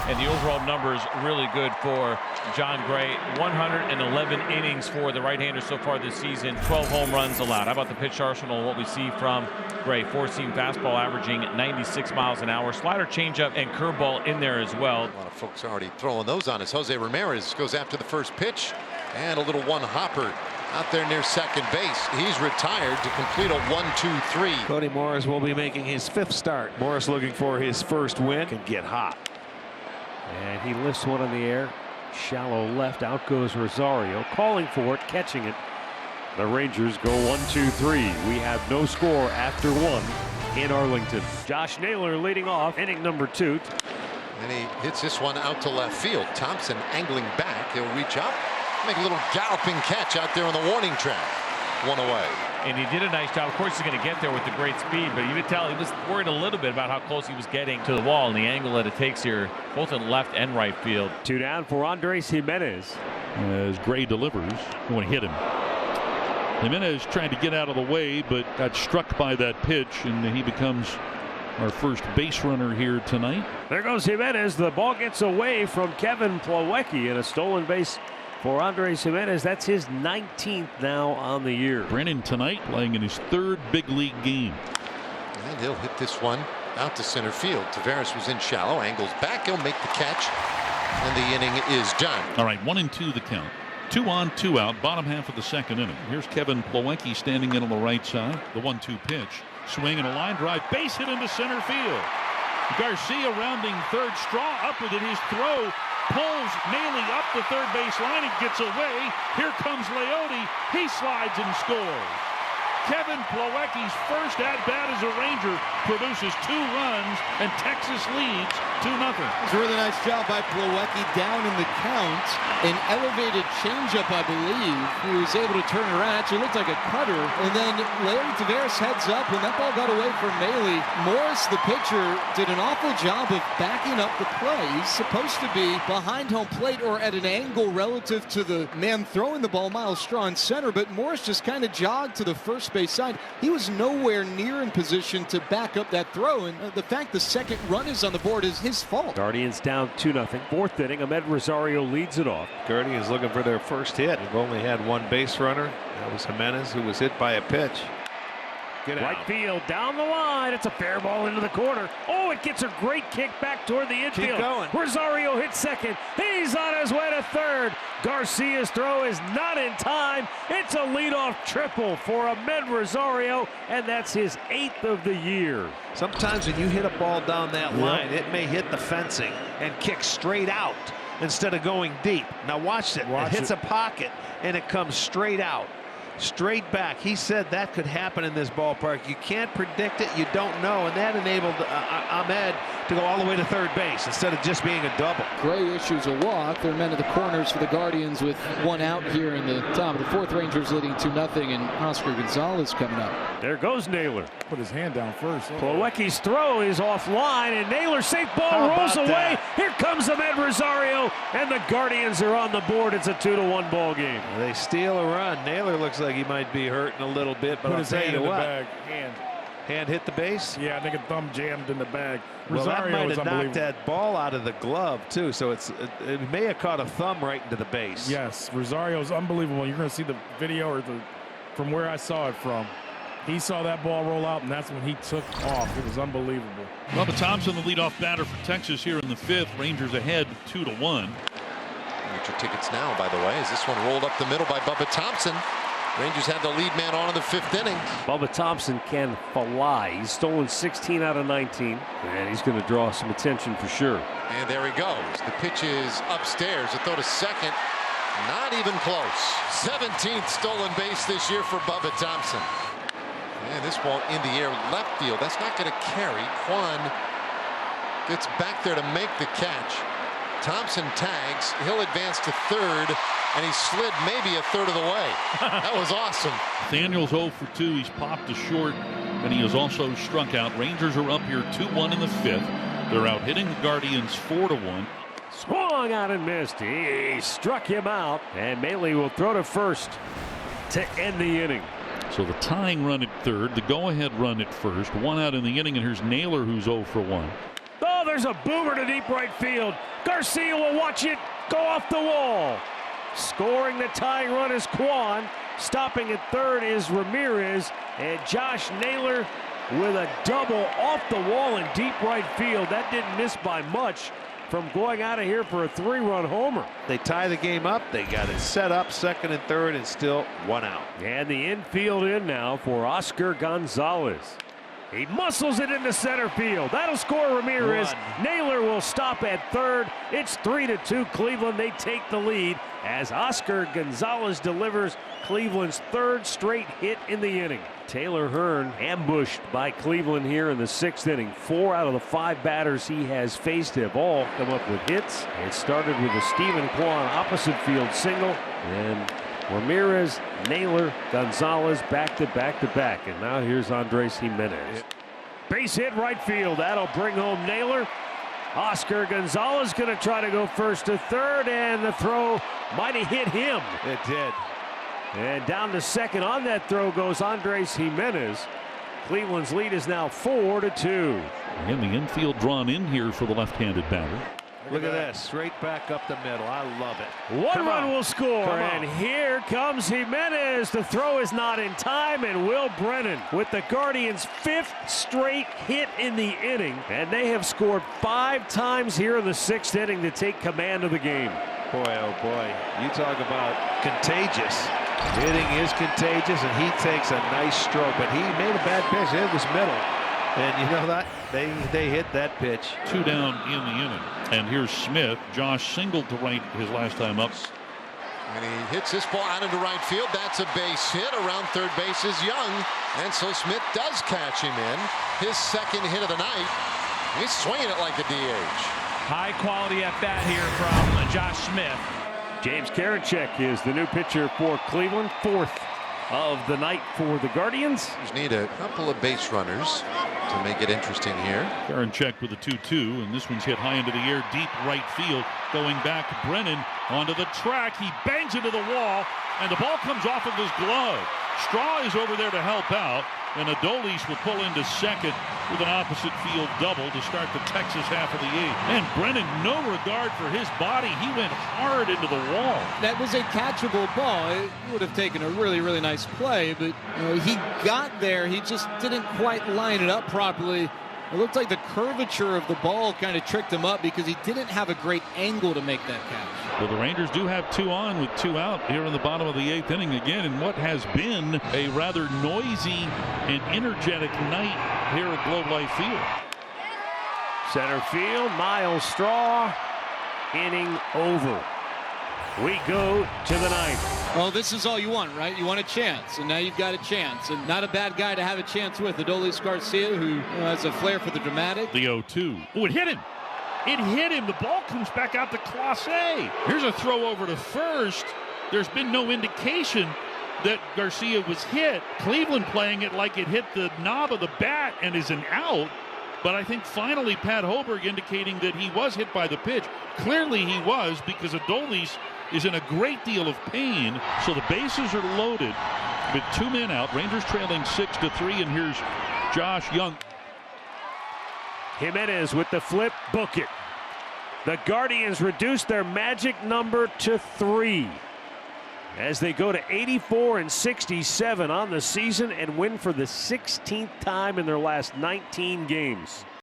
And the overall numbers really good for John Gray. 111 innings for the right-hander so far this season. 12 home runs allowed. How about the pitch arsenal? What we see from Gray. Four-seam fastball averaging 96 miles an hour. Slider, changeup, and curveball in there as well. A lot of folks already throwing those on us. Jose Ramirez goes after the first pitch. And a little one-hopper out there near second base. He's retired to complete a 1-2-3. Cody Morris will be making his 5th start. Morris looking for his first win. Can get hot. And he lifts one in the air. Shallow left. Out goes Rosario. Calling for it. Catching it. The Rangers go 1-2-3. We have no score after 1 in Arlington. Josh Naylor leading off inning number 2. And he hits this one out to left field. Thompson angling back. He'll reach up. Make a little galloping catch out there on the warning track. One away. And he did a nice job. Of course, he's going to get there with the great speed, but you could tell he was worried a little bit about how close he was getting to the wall and the angle that it takes here, both in left and right field. 2 down for Andres Jimenez. As Gray delivers, you want to hit him. Jimenez tried to get out of the way, but got struck by that pitch, and he becomes our first base runner here tonight. There goes Jimenez. The ball gets away from Kevin Plawecki, and a stolen base for Andres Jimenez. That's his 19th now on the year. Brennan tonight playing in his 3rd big league game. And he'll hit this one out to center field. Taveras was in shallow, angles back, he'll make the catch, and the inning is done. All right, 1-2 the count. 2 on, 2 out, bottom half of the 2nd inning. Here's Kevin Plawecki standing in on the right side. The 1-2 pitch. Swing and a line drive, base hit into center field. Garcia rounding third, Straw up with it. His throw pulls Maile up the third base line. It gets away. Here comes Leote. He slides and scores. Kevin Plawecki's first at-bat as a Ranger produces 2 runs, and Texas leads 2-0. It's a really nice job by Plawecki down in the count. An elevated changeup, I believe. He was able to turn it around. Actually looked like a cutter. And then Larry Taveras heads up, and that ball got away from Maile. Morris, the pitcher, did an awful job of backing up the play. He's supposed to be behind home plate or at an angle relative to the man throwing the ball, Miles Straw, in center, but Morris just kind of jogged to the first base side. He was nowhere near in position to back up that throw, and the fact the second run is on the board is his fault. Guardians down 2-0. 4th inning. Ahmed Rosario leads it off. Guardians looking for their first hit. They've only had 1 base runner. That was Jimenez, who was hit by a pitch. Right field, down the line. It's a fair ball into the corner. Oh, it gets a great kick back toward the infield. Keep going. Rosario hits second. He's on his way to third. Garcia's throw is not in time. It's a leadoff triple for Ahmed Rosario, and that's his 8th of the year. Sometimes when you hit a ball down that line, it may hit the fencing and kick straight out instead of going deep. Now watch it. It hits a pocket, and it comes straight out. Straight back. He said that could happen in this ballpark. You can't predict it. You don't know. And that enabled Ahmed to go all the way to third base instead of just being a double. Gray issues a walk. There are men at the corners for the Guardians with 1 out here in the top of the 4th. Rangers leading 2-0, and Oscar Gonzalez coming up. There goes Naylor. Put his hand down first. Plawecki's throw is offline, and Naylor safe ball rolls away. That? Here comes Ahmed Rosario, and the Guardians are on the board. It's a 2-1 ball game. They steal a run. Naylor looks like he might be hurting a little bit, but Put I'll his tell hand you in the what. bag. Hand hit the base? Yeah, I think a thumb jammed in the bag. Well, that Rosario might is have knocked unbelievable. that ball out of the glove, too, so it may have caught a thumb right into the base. Yes, Rosario's unbelievable. You're going to see the video or from where I saw it from. He saw that ball roll out, and that's when he took off. It was unbelievable. Bubba Thompson, the leadoff batter for Texas here in the 5th. Rangers ahead 2-1. Get your tickets now, by the way, as this one rolled up the middle by Bubba Thompson. Rangers had the lead man on in the 5th inning. Bubba Thompson can fly. He's stolen 16 out of 19, and he's going to draw some attention for sure. And there he goes. The pitch is upstairs. A throw to second. Not even close. 17th stolen base this year for Bubba Thompson. And this ball in the air left field. That's not going to carry. Juan gets back there to make the catch. Thompson tags. He'll advance to third, and he slid maybe a third of the way. That was awesome. Daniels 0 for 2. He's popped to short, and he has also struck out. Rangers are up here 2-1 in the 5th. They're out hitting the Guardians 4-1. Swung out and missed. He struck him out, and Maile will throw to first to end the inning. So the tying run at third, the go-ahead run at first, 1 out in the inning, and here's Naylor, who's 0 for 1. Oh, there's there's a boomer to deep right field. Garcia will watch it go off the wall. Scoring the tying run is Kwan. Stopping at third is Ramirez. And Josh Naylor with a double off the wall in deep right field. That didn't miss by much from going out of here for a 3-run homer. They tie the game up. They got it set up, second and third, and still 1 out. And the infield in now for Oscar Gonzalez. He muscles it into center field. That'll score Ramirez. Naylor will stop at third. It's 3-2 Cleveland. They take the lead as Oscar Gonzalez delivers Cleveland's third straight hit in the inning. Taylor Hearn ambushed by Cleveland here in the 6th inning. 4 out of the 5 batters he has faced have all come up with hits. It started with a Stephen Kwan opposite field single. And Ramirez, Naylor, Gonzalez back to back. And now here's Andres Jimenez. Base hit right field. That'll bring home Naylor. Oscar Gonzalez going to try to go first to third, and the throw might have hit him. It did. And down to second on that throw goes Andres Jimenez. Cleveland's lead is now 4-2. And the infield drawn in here for the left-handed batter. Look at this, straight back up the middle. I love it. One run will score, and here comes Jimenez. The throw is not in time, and Will Brennan with the Guardians' 5th straight hit in the inning, and they have scored 5 times here in the 6th inning to take command of the game. Boy, oh boy, you talk about contagious. Hitting is contagious, and he takes a nice stroke, but he made a bad pitch. It was middle, and you know that they hit that pitch. 2 down in the inning. And here's Smith. Josh singled to right his last time up. And he hits this ball out into right field. That's a base hit. Around third base is Young. And so Smith does catch him in. His 2nd hit of the night. He's swinging it like a DH. High quality at bat here from Josh Smith. James Karinchak is the new pitcher for Cleveland, 4th of the night for the Guardians. Just need a couple of base runners to make it interesting here. Karinchak with a 2-2, and this one's hit high into the air, deep right field. Going back, Brennan onto the track. He bangs into the wall, and the ball comes off of his glove. Straw is over there to help out, and Adolis will pull into second with an opposite field double to start the Texas half of the 8th. And Brennan, no regard for his body. He went hard into the wall. That was a catchable ball. It would have taken a really, really nice play, but he got there. He just didn't quite line it up properly. It looked like the curvature of the ball kind of tricked him up because he didn't have a great angle to make that catch. Well, the Rangers do have 2 on with 2 out here in the bottom of the 8th inning again, in what has been a rather noisy and energetic night here at Globe Life Field. Center field, Miles Straw, inning over. We go to the 9th. Well, this is all you want, right? You want a chance, and now you've got a chance. And not a bad guy to have a chance with, Adolis Garcia, who has a flair for the dramatic. The 0-2. Oh, it hit him. It hit him. The ball comes back out to Clase. Here's a throw over to first. There's been no indication that Garcia was hit. Cleveland playing it like it hit the knob of the bat and is an out. But I think finally Pat Hoberg indicating that he was hit by the pitch. Clearly he was, because Adolis is in a great deal of pain. So the bases are loaded with 2 men out. Rangers trailing 6-3, and here's Josh Young. Jimenez with the flip, book it. The Guardians reduce their magic number to 3 as they go to 84-67 on the season and win for the 16th time in their last 19 games.